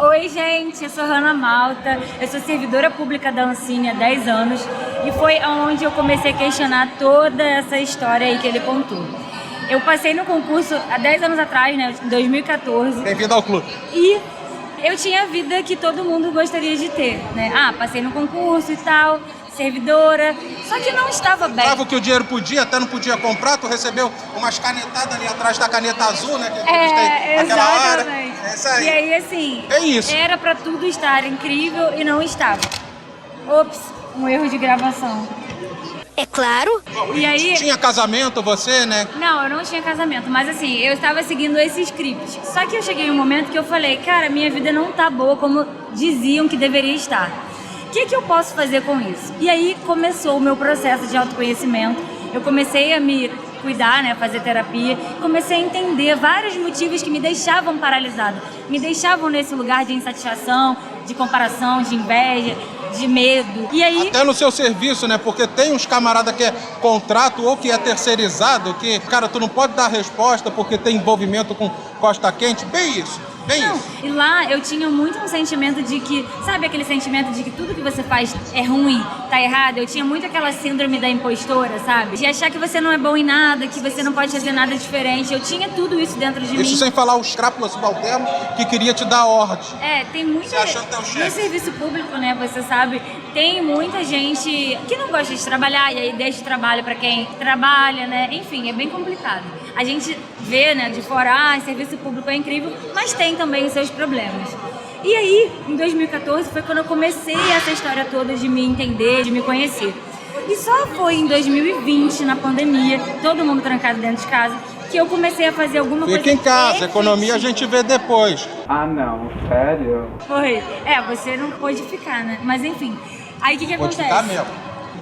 Oi, gente, eu sou Hannah Malta, eu sou servidora pública da Ancine há 10 anos e foi onde eu comecei a questionar toda essa história aí que ele contou. Eu passei no concurso há 10 anos atrás, né, em 2014. Bem-vindo ao clube. E eu tinha a vida que todo mundo gostaria de ter, né? Passei no concurso e tal, servidora, só que não estava bem. Sabe o que o dinheiro podia, até não podia comprar, tu recebeu umas canetadas ali atrás da caneta azul, né? Que a gente tem naquela hora. É isso aí. E aí, assim, isso. Era pra tudo estar incrível e não estava. Ops, um erro de gravação. É claro. E aí... Tinha casamento você, né? Não, eu não tinha casamento, mas assim, eu estava seguindo esse script. Só que eu cheguei em um momento que eu falei, cara, minha vida não tá boa como diziam que deveria estar. O que eu posso fazer com isso? E aí começou o meu processo de autoconhecimento. Eu comecei a me cuidar, né, fazer terapia. Comecei a entender vários motivos que me deixavam paralisada. Me deixavam nesse lugar de insatisfação, de comparação, de inveja, de medo. E aí... Até no seu serviço, né? Porque tem uns camaradas que é contrato ou que é terceirizado, que, cara, tu não pode dar resposta porque tem envolvimento com costa quente. Bem isso. Isso. E lá eu tinha muito um sentimento de que, sabe aquele sentimento de que tudo que você faz é ruim, tá errado? Eu tinha muito aquela síndrome da impostora, sabe? De achar que você não é bom em nada, que você não pode fazer nada diferente. Eu tinha tudo isso dentro de mim. Isso sem falar os crápulas subalterno que queria te dar ordem. Tem muita... No serviço público, né, você sabe, tem muita gente que não gosta de trabalhar e aí deixa o trabalho pra quem trabalha, né? Enfim, é bem complicado. A gente vê, né, de fora, serviço público é incrível, mas tem também os seus problemas. E aí, em 2014, foi quando eu comecei essa história toda de me entender, de me conhecer. E só foi em 2020, na pandemia, todo mundo trancado dentro de casa, que eu comecei a fazer alguma coisa. Fica em casa, economia a gente vê depois. Ah, não, sério? Foi. Você não pôde ficar, né? Mas enfim, aí o que Pode acontece? ficar mesmo.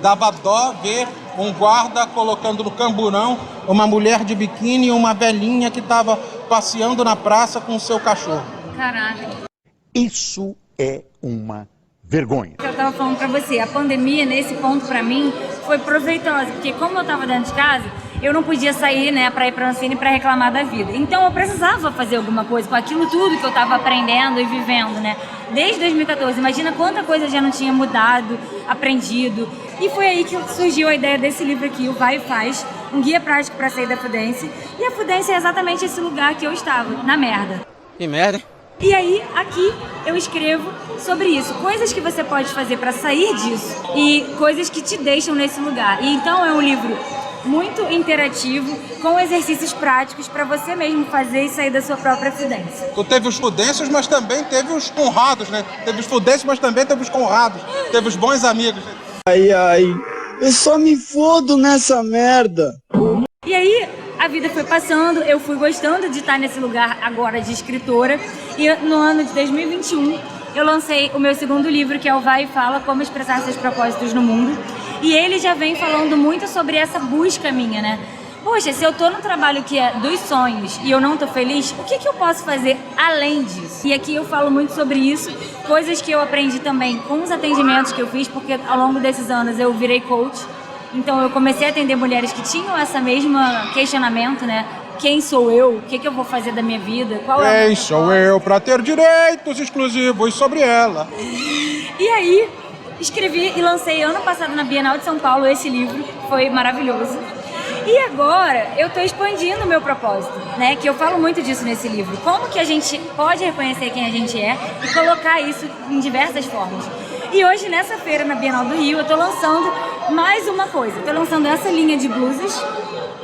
Dava dó ver um guarda colocando no camburão uma mulher de biquíni e uma velhinha que estava passeando na praça com o seu cachorro. Caraca. Isso é uma vergonha. Eu tava falando pra você, a pandemia, nesse ponto, pra mim, foi proveitosa, porque como eu tava dentro de casa, eu não podia sair, né, pra ir pra Ancine pra reclamar da vida. Então eu precisava fazer alguma coisa com aquilo tudo que eu tava aprendendo e vivendo, né? Desde 2014, imagina quanta coisa eu já não tinha mudado, aprendido. E foi aí que surgiu a ideia desse livro aqui, o Vai e Faz, um guia prático pra sair da Fudêncie. E a Fudência é exatamente esse lugar que eu estava, na merda. Que merda, hein? E aí, aqui, eu escrevo sobre isso. Coisas que você pode fazer para sair disso e coisas que te deixam nesse lugar. E então é um livro muito interativo, com exercícios práticos para você mesmo fazer e sair da sua própria fudência. Tu teve os fudêncios, mas também teve os honrados, né? Teve os fudêncios, mas também teve os honrados. Teve os bons amigos. Ai, eu só me fodo nessa merda. E aí, a vida foi passando, eu fui gostando de estar nesse lugar agora de escritora. E no ano de 2021, eu lancei o meu segundo livro, que é o Vai e Fala, Como Expressar Seus Propósitos no Mundo. E ele já vem falando muito sobre essa busca minha, né? Poxa, se eu tô num trabalho que é dos sonhos e eu não tô feliz, o que eu posso fazer além disso? E aqui eu falo muito sobre isso, coisas que eu aprendi também com os atendimentos que eu fiz, porque ao longo desses anos eu virei coach. Então eu comecei a atender mulheres que tinham essa mesma questionamento, né? Quem sou eu? O que eu vou fazer da minha vida? Quem sou eu para ter direitos exclusivos sobre ela? E aí, escrevi e lancei ano passado na Bienal de São Paulo esse livro, foi maravilhoso. E agora eu tô expandindo o meu propósito, né? Que eu falo muito disso nesse livro. Como que a gente pode reconhecer quem a gente é e colocar isso em diversas formas. E hoje, nessa feira, na Bienal do Rio, eu tô lançando mais uma coisa. Tô lançando essa linha de blusas,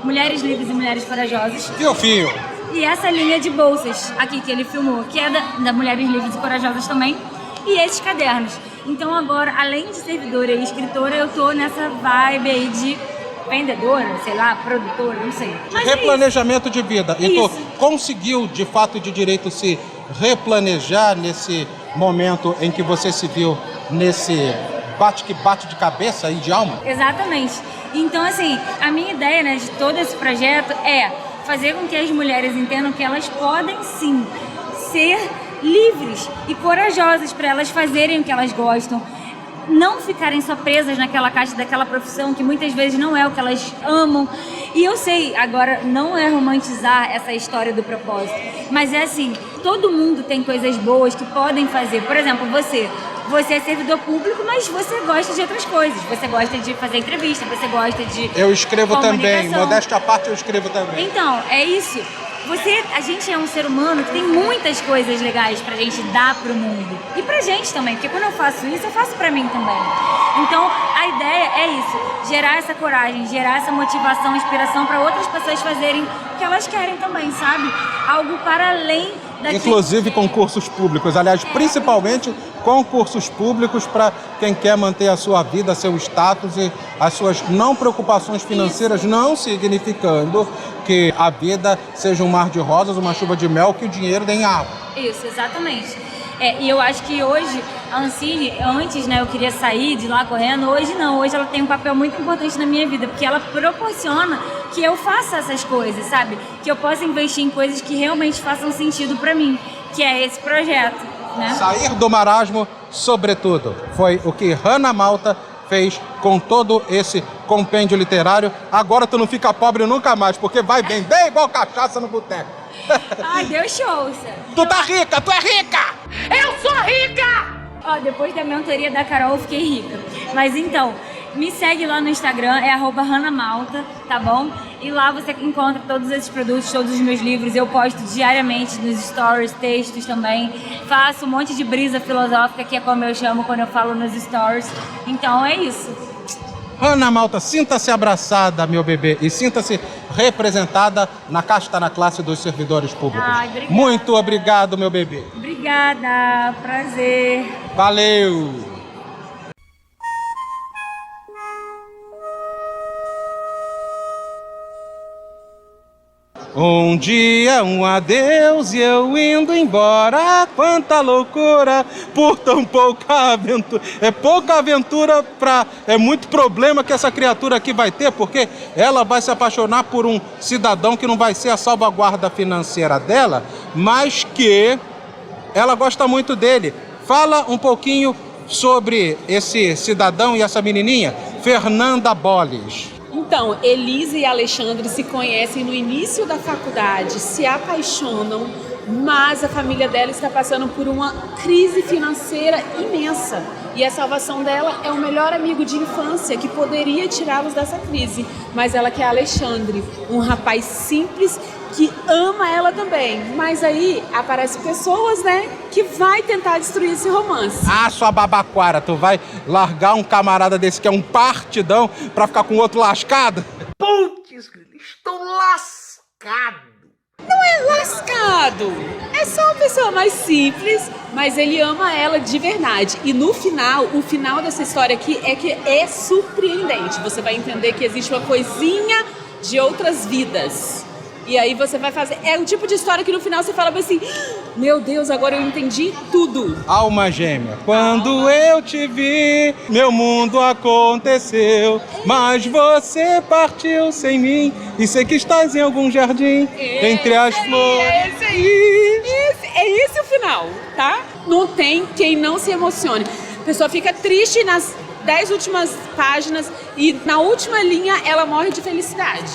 Mulheres Livres e Mulheres Corajosas. Fio. E essa linha de bolsas aqui que ele filmou, que é da Mulheres Livres e Corajosas também. E esses cadernos. Então agora, além de servidora e escritora, eu tô nessa vibe aí de vendedora, sei lá, produtora, não sei. Mas replanejamento de vida. E tu conseguiu, de fato, de direito, se replanejar nesse momento em que você se viu nesse bate de cabeça e de alma? Exatamente. Então, assim, a minha ideia, né, de todo esse projeto é fazer com que as mulheres entendam que elas podem, sim, ser livres e corajosas para elas fazerem o que elas gostam. Não ficarem só presas naquela caixa daquela profissão que muitas vezes não é o que elas amam. E eu sei, agora, não é romantizar essa história do propósito, mas é assim, todo mundo tem coisas boas que podem fazer. Por exemplo, você é servidor público, mas você gosta de outras coisas. Você gosta de fazer entrevista, você gosta de Eu escrevo também, modéstia à parte eu escrevo também. Então, é isso. A gente é um ser humano que tem muitas coisas legais pra gente dar pro mundo. E pra gente também, porque quando eu faço isso, eu faço pra mim também. Então, a ideia é isso, gerar essa coragem, gerar essa motivação, inspiração pra outras pessoas fazerem o que elas querem também, sabe? Algo para além daquilo. Inclusive concursos públicos, aliás, principalmente concursos públicos para quem quer manter a sua vida, seu status e as suas não preocupações financeiras, isso. Não significando que a vida seja um mar de rosas, uma chuva de mel, que o dinheiro dê em água. Isso, exatamente. E eu acho que hoje, a Ancine, antes, né, eu queria sair de lá correndo, hoje não, hoje ela tem um papel muito importante na minha vida, porque ela proporciona que eu faça essas coisas, sabe? Que eu possa investir em coisas que realmente façam sentido pra mim, que é esse projeto, né? Sair do marasmo, sobretudo, foi o que Hannah Malta fez com todo esse compêndio literário. Agora tu não fica pobre nunca mais, porque vai bem igual cachaça no boteco. Ai, deu show, Sérgio. Tu tá rica, tu é rica! Eu sou rica! Ó, depois da mentoria da Carol, eu fiquei rica. Mas então, me segue lá no Instagram, é @HannahMalta, tá bom? E lá você encontra todos esses produtos, todos os meus livros. Eu posto diariamente nos stories, textos também. Faço um monte de brisa filosófica, que é como eu chamo quando eu falo nos stories. Então é isso. Hannah Malta, sinta-se abraçada, meu bebê, e sinta-se representada na casta na classe dos servidores públicos. Ai, obrigada. Muito obrigado, meu bebê. Obrigada, prazer. Valeu! Um dia, um adeus e eu indo embora. Quanta loucura por tão pouca aventura. É pouca aventura pra... É muito problema que essa criatura aqui vai ter, porque ela vai se apaixonar por um cidadão que não vai ser a salvaguarda financeira dela, mas que ela gosta muito dele. Fala um pouquinho sobre esse cidadão e essa menininha, Fernanda Bolles. Então, Elisa e Alexandre se conhecem no início da faculdade, se apaixonam, mas a família dela está passando por uma crise financeira imensa. E a salvação dela é o melhor amigo de infância que poderia tirá-los dessa crise. Mas ela quer Alexandre, um rapaz simples que ama ela também. Mas aí aparecem pessoas, né, que vai tentar destruir esse romance. Ah, sua babaquara, tu vai largar um camarada desse que é um partidão pra ficar com o outro lascado? Putz, estou lascado. Não é lascado, é só uma pessoa mais simples, mas ele ama ela de verdade. E no final, o final dessa história aqui é que é surpreendente. Você vai entender que existe uma coisinha de outras vidas. E aí você vai fazer... É o tipo de história que no final você fala assim... Meu Deus, agora eu entendi tudo. Alma gêmea. Quando eu te vi, meu mundo aconteceu. Mas você partiu sem mim. E sei que estás em algum jardim, entre as flores. É esse o final, tá? Não tem quem não se emocione. A pessoa fica triste nas 10 últimas páginas e na última linha ela morre de felicidade.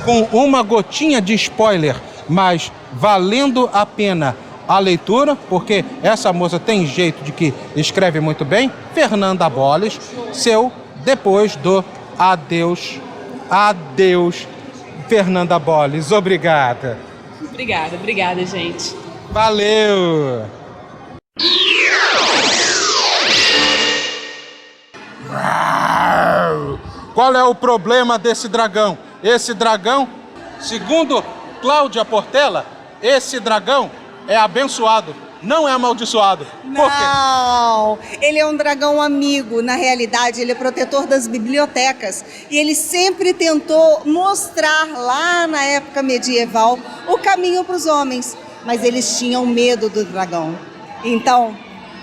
Com uma gotinha de spoiler, mas valendo a pena a leitura, porque essa moça tem jeito de que escreve muito bem. Fernanda Bolles, seu depois do adeus. Adeus, Fernanda Bolles. Obrigada. Obrigada, gente. Valeu! Qual é o problema desse dragão? Esse dragão, segundo Cláudia Portela, esse dragão é abençoado, não é amaldiçoado. Não, ele é um dragão amigo. Na realidade, ele é protetor das bibliotecas. E ele sempre tentou mostrar, lá na época medieval, o caminho para os homens. Mas eles tinham medo do dragão. Então,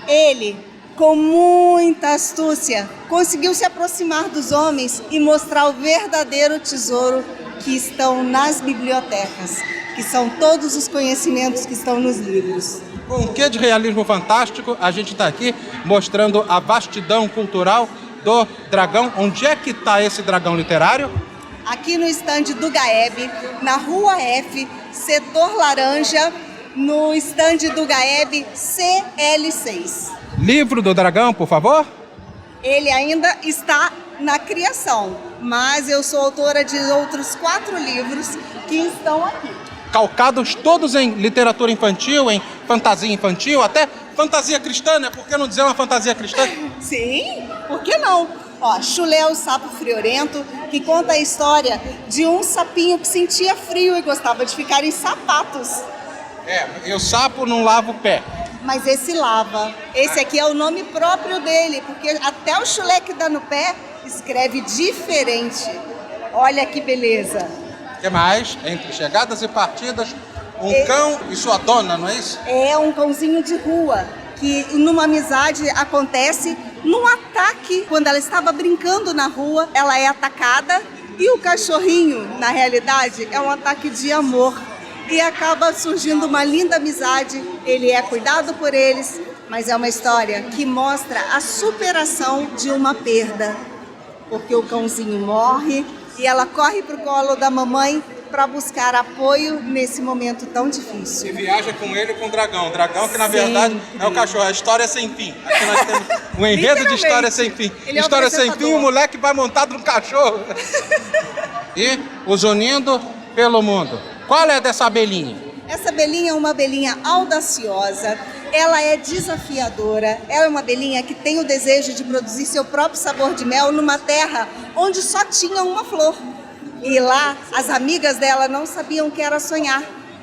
ele, com muita astúcia, conseguiu se aproximar dos homens e mostrar o verdadeiro tesouro que estão nas bibliotecas, que são todos os conhecimentos que estão nos livros. Com um quê de realismo fantástico, a gente está aqui mostrando a vastidão cultural do dragão. Onde é que está esse dragão literário? Aqui no estande do Gaeb, na Rua F, setor laranja, no estande do Gaeb CL6. Livro do dragão, por favor? Ele ainda está na criação, mas eu sou autora de outros 4 livros que estão aqui. Calcados todos em literatura infantil, em fantasia infantil, até fantasia cristã, né? Por que não dizer uma fantasia cristã? Sim, por que não? Ó, Chulé, o sapo friorento, que conta a história de um sapinho que sentia frio e gostava de ficar em sapatos. E o sapo não lava o pé. Mas esse lava. Esse aqui é o nome próprio dele, porque até o chulé que dá no pé escreve diferente. Olha que beleza. O que mais? Entre chegadas e partidas, cão e sua dona, não é isso? É um cãozinho de rua, que numa amizade acontece num ataque. Quando ela estava brincando na rua, ela é atacada. E o cachorrinho, na realidade, é um ataque de amor. E acaba surgindo uma linda amizade, ele é cuidado por eles, mas é uma história que mostra a superação de uma perda. Porque o cãozinho morre e ela corre para o colo da mamãe para buscar apoio nesse momento tão difícil. E viaja com ele e com o dragão. O dragão que na verdade é o cachorro, a história sem fim. Aqui nós temos um enredo de história sem fim. História sem fim, o moleque vai montado no cachorro. E os unindo pelo mundo. Qual é dessa abelhinha? Essa abelhinha é uma abelhinha audaciosa, ela é desafiadora, ela é uma abelhinha que tem o desejo de produzir seu próprio sabor de mel numa terra onde só tinha uma flor. E lá, as amigas dela não sabiam o que era sonhar.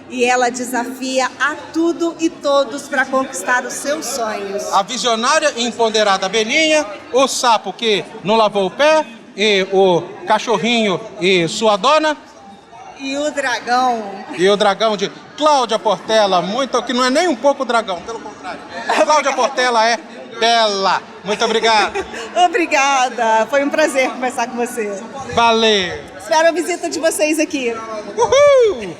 E ela desafia a tudo e todos para conquistar os seus sonhos. A visionária e empoderada abelhinha, o sapo que não lavou o pé, e o cachorrinho e sua dona. E o dragão. E o dragão de Cláudia Portela, muito, que não é nem um pouco dragão, pelo contrário. Cláudia Portela é bela. Muito obrigado. Obrigada. Foi um prazer conversar com você. Valeu. Espero a visita de vocês aqui. Uhul!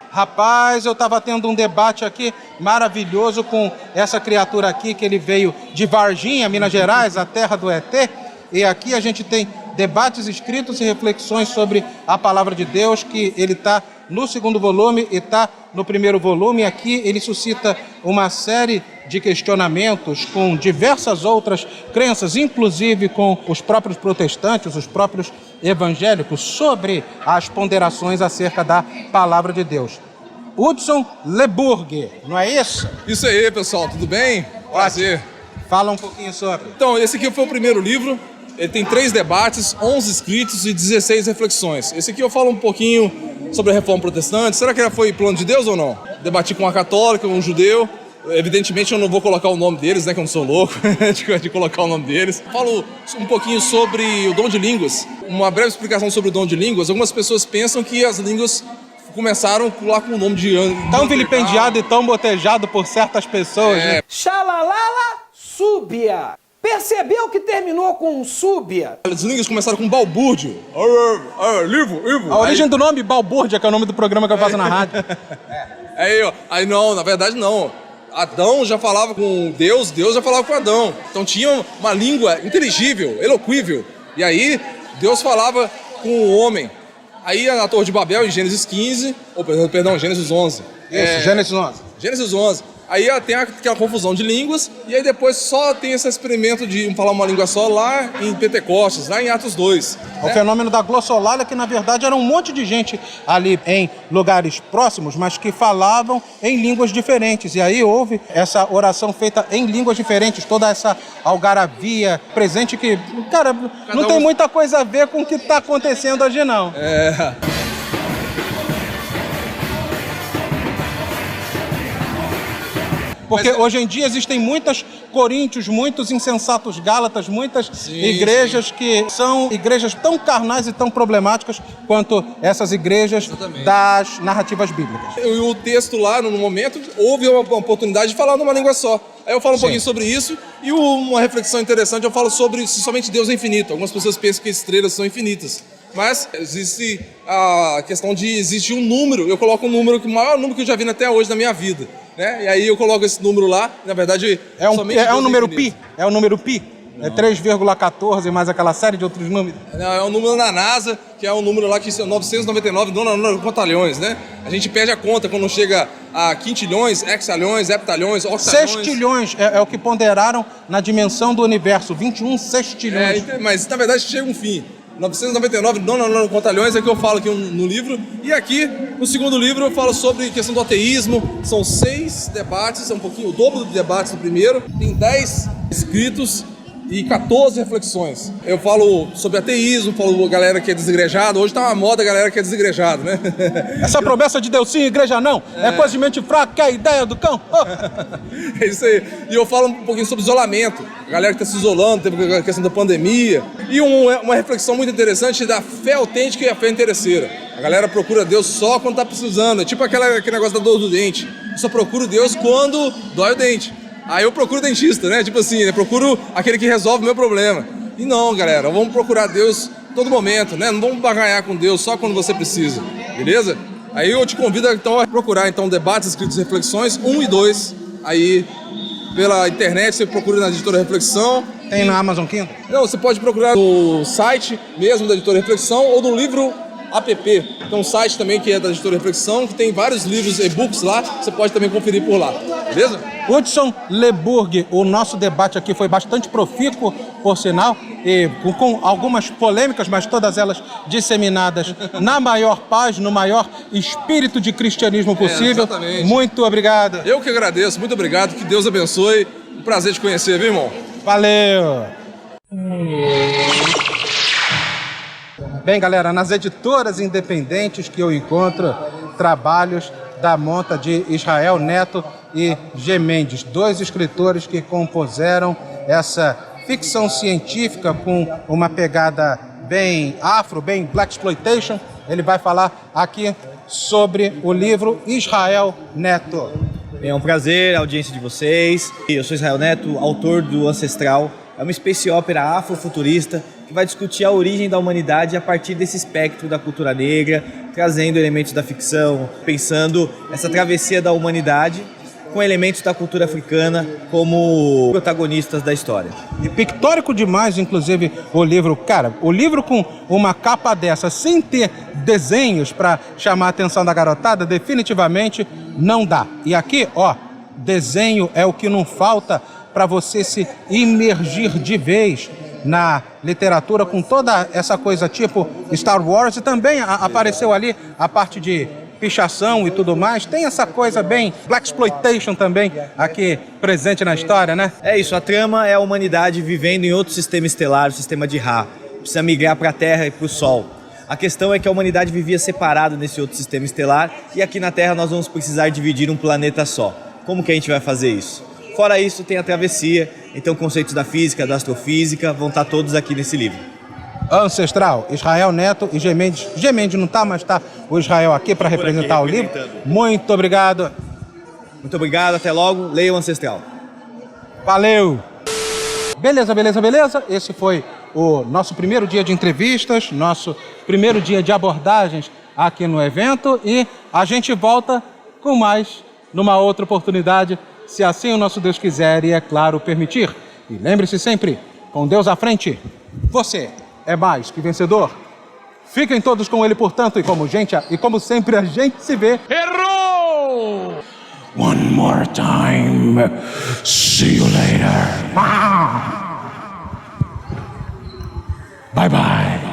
Rapaz, eu estava tendo um debate aqui maravilhoso com essa criatura aqui, que ele veio de Varginha, Minas Gerais, a terra do ET. E aqui a gente tem debates escritos e reflexões sobre a palavra de Deus, que ele está no segundo volume e está no primeiro volume. Aqui ele suscita uma série de questionamentos com diversas outras crenças, inclusive com os próprios protestantes, os próprios evangélicos, sobre as ponderações acerca da palavra de Deus. Hudson Leburg, não é isso? Isso aí, pessoal, tudo bem? Prazer. Fala um pouquinho sobre. Então, esse aqui foi o primeiro livro. Ele tem 3 debates, 11 escritos e 16 reflexões. Esse aqui eu falo um pouquinho sobre a Reforma Protestante. Será que foi plano de Deus ou não? Debati com uma católica, um judeu. Evidentemente eu não vou colocar o nome deles, né, que eu não sou louco de colocar o nome deles. Falo um pouquinho sobre o dom de línguas. Uma breve explicação sobre o dom de línguas. Algumas pessoas pensam que as línguas começaram lá com o nome de... Tão vilipendiado e tão botejado por certas pessoas, né? Xalalala, súbia. Percebeu que terminou com súbia? As línguas começaram com balbúrdio. Livro. A origem do nome balbúrdia, que é o nome do programa que eu faço na rádio. Aí não, na verdade não. Adão já falava com Deus, Deus já falava com Adão. Então tinha uma língua inteligível, eloquível. E aí Deus falava com o homem. Aí na Torre de Babel, em Gênesis 15, Gênesis 11. Gênesis 11. Gênesis 11. Aí tem aquela confusão de línguas, e aí depois só tem esse experimento de falar uma língua só lá em Pentecostes, lá em Atos 2. O fenômeno da glossolalia, que na verdade era um monte de gente ali em lugares próximos, mas que falavam em línguas diferentes. E aí houve essa oração feita em línguas diferentes, toda essa algaravia presente que, cara, não tem muita coisa a ver com o que está acontecendo hoje, não. Porque hoje em dia existem muitos coríntios, muitos insensatos gálatas, muitas igrejas que são igrejas tão carnais e tão problemáticas quanto essas igrejas das narrativas bíblicas. E o texto lá, no momento, houve uma oportunidade de falar numa língua só. Aí eu falo um pouquinho sobre isso e uma reflexão interessante, eu falo sobre se somente Deus é infinito. Algumas pessoas pensam que estrelas são infinitas. Mas existe a questão de existir um número. Eu coloco um número, o maior número que eu já vi até hoje na minha vida. Né? E aí eu coloco esse número lá, na verdade... É um número pi? É o número pi? Não. É 3,14 mais aquela série de outros números? Não, é um número na NASA, que é um número lá que são 999 contalhões, né? A gente perde a conta quando chega a quintilhões, hexalhões, heptalhões, octalhões. Sextilhões é o que ponderaram na dimensão do universo, 21 sextilhões. Mas na verdade chega um fim. 999 contalhões é que eu falo aqui no livro. E aqui, no segundo livro, eu falo sobre questão do ateísmo. São 6 debates, é um pouquinho o dobro dos debates do primeiro. Tem 10 escritos e 14 reflexões. Eu falo sobre ateísmo, falo galera que é desigrejada. Hoje tá uma moda a galera que é desigrejada, né? Essa promessa de Deus sim, igreja não, é coisa de mente fraca, que é a ideia do cão. É isso aí. E eu falo um pouquinho sobre isolamento. A galera que tá se isolando, teve a questão da pandemia. E uma reflexão muito interessante da fé autêntica e a fé interesseira. A galera procura Deus só quando tá precisando. É tipo aquele negócio da dor do dente. Eu só procuro Deus quando dói o dente. Aí eu procuro dentista, né? Tipo assim, né? Procuro aquele que resolve o meu problema. E não, galera, vamos procurar Deus todo momento, né? Não vamos baganhar com Deus só quando você precisa, beleza? Aí eu te convido então a procurar então debates, escritos e reflexões 1 e 2. Aí pela internet você procura na Editora Reflexão. Tem na Amazon Kindle? Não, você pode procurar no site mesmo da Editora Reflexão ou no livro app. Tem um site também que é da Editora Reflexão, que tem vários livros, e-books lá, você pode também conferir por lá, beleza? Hudson Leburg, o nosso debate aqui foi bastante profícuo, por sinal, e com algumas polêmicas, mas todas elas disseminadas na maior paz, no maior espírito de cristianismo possível. Exatamente. Muito obrigado. Eu que agradeço, muito obrigado, que Deus abençoe. Um prazer te conhecer, viu, irmão? Valeu! Bem, galera, nas editoras independentes que eu encontro trabalhos da monta de Israel Neto e G. Mendes, 2 escritores que compuseram essa ficção científica com uma pegada bem afro, bem blaxploitation. Ele vai falar aqui sobre o livro Israel Neto. É um prazer a audiência de vocês. Eu sou Israel Neto, autor do Ancestral. É uma space opera afrofuturista que vai discutir a origem da humanidade a partir desse espectro da cultura negra, trazendo elementos da ficção, pensando essa travessia da humanidade com elementos da cultura africana como protagonistas da história. E pictórico demais, inclusive, o livro. Cara, o livro com uma capa dessa, sem ter desenhos para chamar a atenção da garotada, definitivamente não dá. E aqui, ó, desenho é o que não falta para você se imergir de vez na literatura, com toda essa coisa tipo Star Wars. E também apareceu ali a parte de pichação e tudo mais. Tem essa coisa bem blaxploitation também aqui presente na história, né? É isso, a trama é a humanidade vivendo em outro sistema estelar, o sistema de Ra. Precisa migrar para a Terra e para o Sol. A questão é que a humanidade vivia separada nesse outro sistema estelar e aqui na Terra nós vamos precisar dividir um planeta só. Como que a gente vai fazer isso? Fora isso, tem a travessia, então conceitos da física, da astrofísica, vão estar todos aqui nesse livro. Ancestral, Israel Neto e Gemendes. Gemendes não está, mas está o Israel aqui para representar o livro. Muito obrigado. Muito obrigado, até logo. Leia o Ancestral. Valeu. Beleza, beleza, beleza. Esse foi o nosso primeiro dia de entrevistas, nosso primeiro dia de abordagens aqui no evento e a gente volta com mais numa outra oportunidade, se assim o nosso Deus quiser e, é claro, permitir. E lembre-se sempre, com Deus à frente, você é mais que vencedor. Fiquem todos com ele, portanto, e como sempre a gente se vê. Errou! One more time. See you later. Bye bye.